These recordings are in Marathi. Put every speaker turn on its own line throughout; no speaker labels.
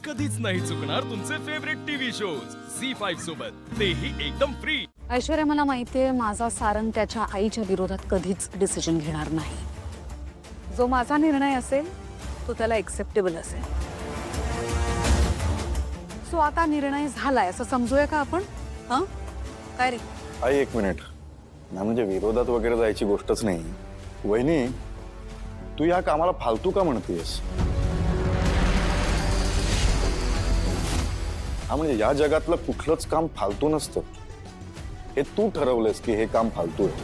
कधीच नाही चुकणार तुमचे फेवरेट टीव्ही शोज झी5 सोबत, तेही एकदम फ्री।
ऐश्वर्या, मला माहितीये माझा सारंग त्याच्या आईच्या विरोधात कधीच डिसिजन घेणार नाही। जो माझा निर्णय असेल तो त्याला एक्सेप्टेबल असेल। सो आता निर्णय झालाय असं समजूया का आपण? हं काय रे?
आई एक मिनिट ना, म्हणजे विरोधात वगैरे जायची गोष्टच नाही। वहिनी, तू या कामाला फालतू का म्हणतेस? हा म्हणजे या जगातलं कुठलंच काम फालतू नसतं। हे तू ठरवलंस की हे काम फालतू आहे।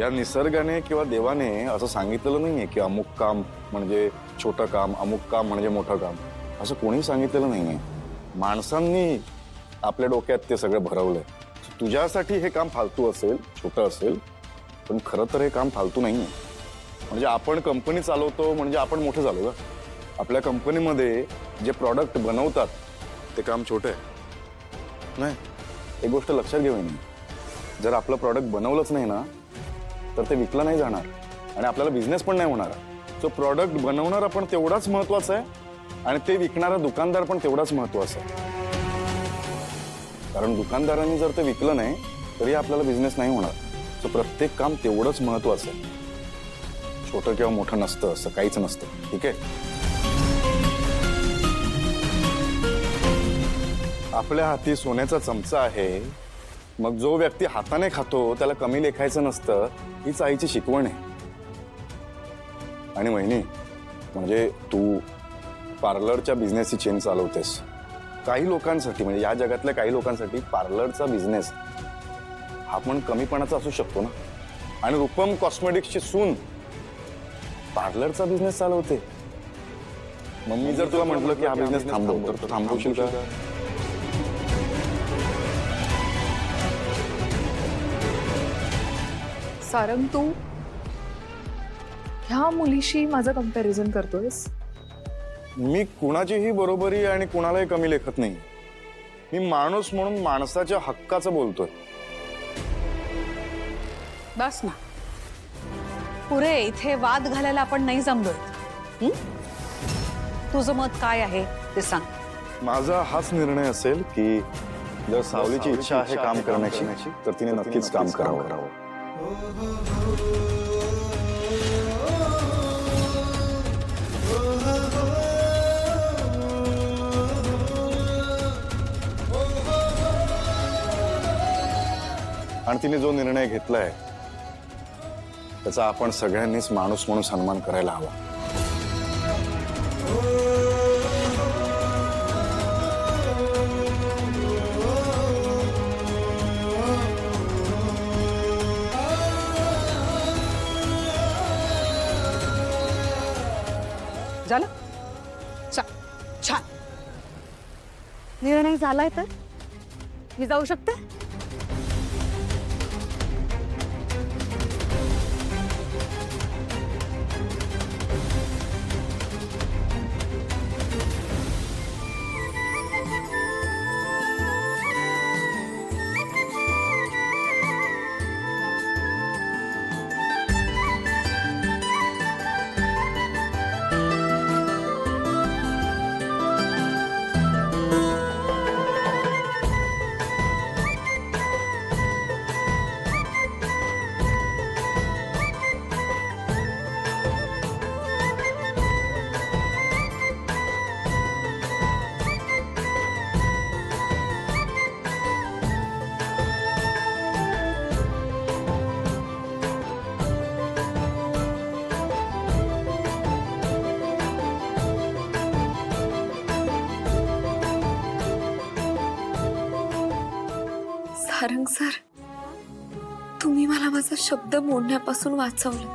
या निसर्गाने किंवा देवाने असं सांगितलेलं नाहीये की अमुक काम म्हणजे छोटं काम, अमुक काम म्हणजे मोठं काम, असं कोणी सांगितलेलं नाहीये। माणसांनी आपल्या डोक्यात ते सगळं भरवलंय। तुझ्यासाठी हे काम फालतू असेल, छोटं असेल, पण खरं तर हे काम फालतू नाहीये। म्हणजे आपण कंपनी चालवतो म्हणजे आपण मोठे झालो का? आपल्या कंपनीमध्ये जे प्रॉडक्ट बनवतात ते काम छोटे आहे नाही। एक गोष्ट लक्षात घेऊन, जर आपलं प्रॉडक्ट बनवलंच नाही ना तर ते विकलं नाही जाणार आणि आपल्याला बिझनेस पण नाही होणार। सो प्रॉडक्ट बनवणारा पण तेवढाच महत्वाचा आहे आणि ते विकणारा दुकानदार पण तेवढाच महत्वाचा आहे। कारण दुकानदारांनी जर ते विकलं नाही तरी आपल्याला बिझनेस नाही होणार। सो प्रत्येक काम तेवढंच महत्वाचं आहे। छोटं किंवा मोठं नसतं, असं काहीच नसतं। ठीक आहे? आपल्या हाती सोन्याचा चमचा आहे, मग जो व्यक्ती हाताने खातो त्याला कमी लेखायचं नसतं, हीच आईची शिकवण आहे। आणि वहिनी, म्हणजे तू पार्लरच्या बिझनेसची चेन चालवतेस। काही लोकांसाठी, म्हणजे या जगातल्या काही लोकांसाठी पार्लरचा बिझनेस हा पण कमीपणाचा असू शकतो ना। आणि रूपम कॉस्मेटिक्सची सून पार्लरचा बिझनेस चालवते। मग मी जर तुला म्हटलं की हा बिझनेस थांबव, तर तू थांबवशील का?
सारंग, तू ह्या मुलीशी माझं कंपॅरिझन करतोयस?
मी कुणाचीही बरोबरी आणि कुणालाही कमी लेखत नाही। मी माणूस म्हणून माणसाच्या हक्काचं बोलतोय।
बस ना, पुरे इथे वाद घालायला आपण नाही जमलोय। तुझं मत काय आहे ते सांग।
माझा हाच निर्णय असेल की जर सावलीची इच्छा आहे काम करण्याची तर तिने नक्कीच काम करावं। आणि तिने जो निर्णय घेतलाय त्याचा आपण सगळ्यांनीच माणूस म्हणून सन्मान करायला हवा।
झालं? छान, निर्णय झालाय तर मी जाऊ शकते?
सारंग सर, तुम्ही मला माझा शब्द मोडण्यापासून वाचवलं।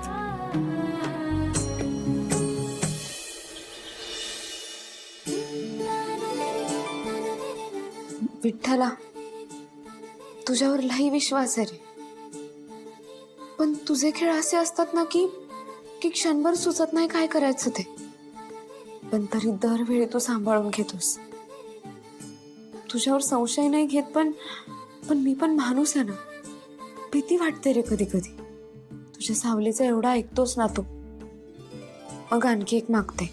विठ्ठला, तुझ्यावर लई विश्वास आहे रे, पण तुझे खेळ असे असतात ना की क्षणभर सुचत नाही काय करायचं ते, पण तरी दरवेळी तू सांभाळून घेतोस। तुझ्यावर संशय नाही घेत, पण मी पण माणूस आहे ना, भीती वाटते रे कधी कधी। तुझ्या सावलीचा एवढा ऐकतोस ना तू, मग आणखी एक मागते,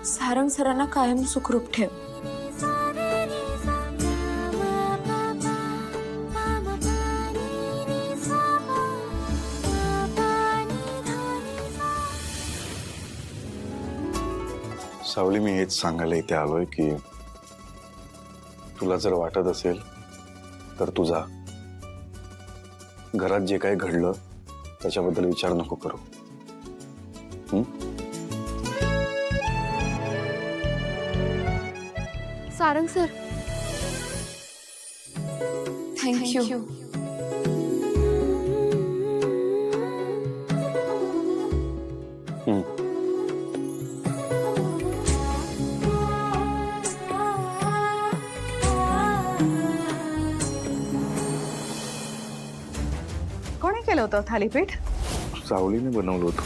सारंग सरांना कायम सुखरूप ठेव.
सावली, मी हेच सांगायला इथे आलोय की तुला जर वाटत असेल तर तू जा. घरात जे काही घडलं त्याच्याबद्दल विचार नको करू.
Sarang sir, thank you.
कोणी केलं होतं थालीपीठ?
सावलीने बनवलं होतं.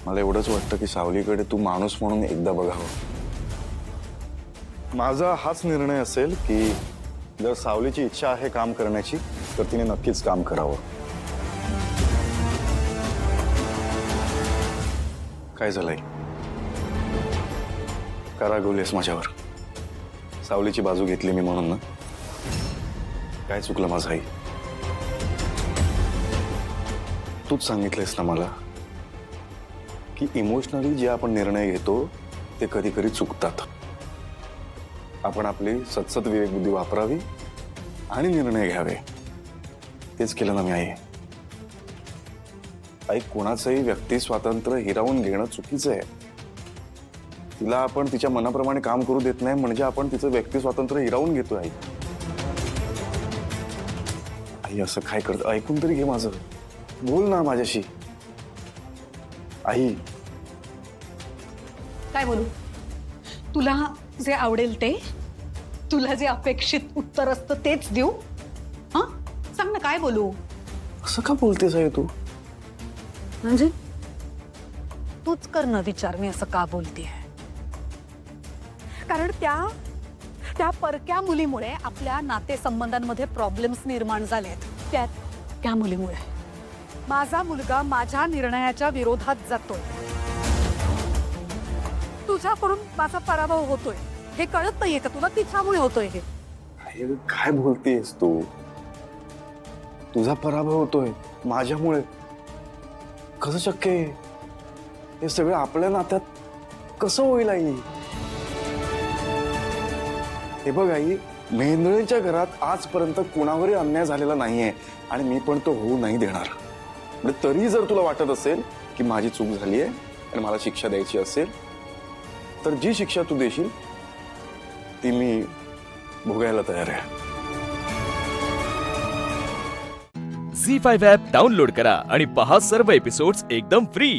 मला एवढंच वाटतं की सावलीकडे तू माणूस म्हणून एकदा बघावं. माझा हाच निर्णय असेल की जर सावलीची इच्छा आहे काम करण्याची तर तिने नक्कीच काम करावं. काय झालंय? का रागवलीस माझ्यावर? सावलीची बाजू घेतली मी म्हणून ना? काय चुकलं माझं आई? तूच सांगितलंयस ना मला की इमोशनली जे आपण निर्णय घेतो ते कधी कधी चुकतात. आपण आपली सतसत विवेकबुद्धी वापरावी आणि निर्णय घ्यावे. तेच केलं ना मी आई. आई, कोणाचंही व्यक्ती स्वातंत्र्य हिरावून घेणं चुकीचं आहे. तिला आपण तिच्या मनाप्रमाणे काम करू देत नाही म्हणजे आपण तिचं व्यक्ती स्वातंत्र्य हिरावून घेतो. आई आई असं काय करत? ऐकून तरी घे माझं. बोल ना माझ्याशी. आई,
काय बोलू? तुला जे आवडेल ते, तुला जे अपेक्षित उत्तर असतं तेच देऊ? हा, सांग ना, काय बोलू?
असं का बोलतेस आई तू?
म्हणजे तूच कर ना विचार, मी असं का बोलतेय. कारण त्या परक्या मुलीमुळे आपल्या नातेसंबंधांमध्ये प्रॉब्लेम्स निर्माण झालेत. त्या मुलीमुळे माझा मुलगा माझ्या निर्णयाच्या विरोधात जातोय. तुझ्याकडून माझा पराभव होतोय हे कळत नाहीये का तुला? तिच्यामुळे होतोय हे.
आई, काय बोलतेस तू? तुझा पराभव होतोय माझ्यामुळे? कसं शक्य आहे? हे सगळं आपल्या नात्यात कसं होईल आई? हे बघ आई, मेंदळीच्या घरात आजपर्यंत कोणावरही अन्याय झालेला नाहीये आणि मी पण तो होऊ नाही देणार. म्हणजे तरी जर तुला वाटत असेल की माझी चूक झाली आहे आणि मला शिक्षा द्यायची असेल तर जी शिक्षा तू देशील ती मी भोगायला तयार आहे.
झी5 ॲप डाउनलोड करा आणि पहा सर्व एपिसोड्स एकदम फ्री.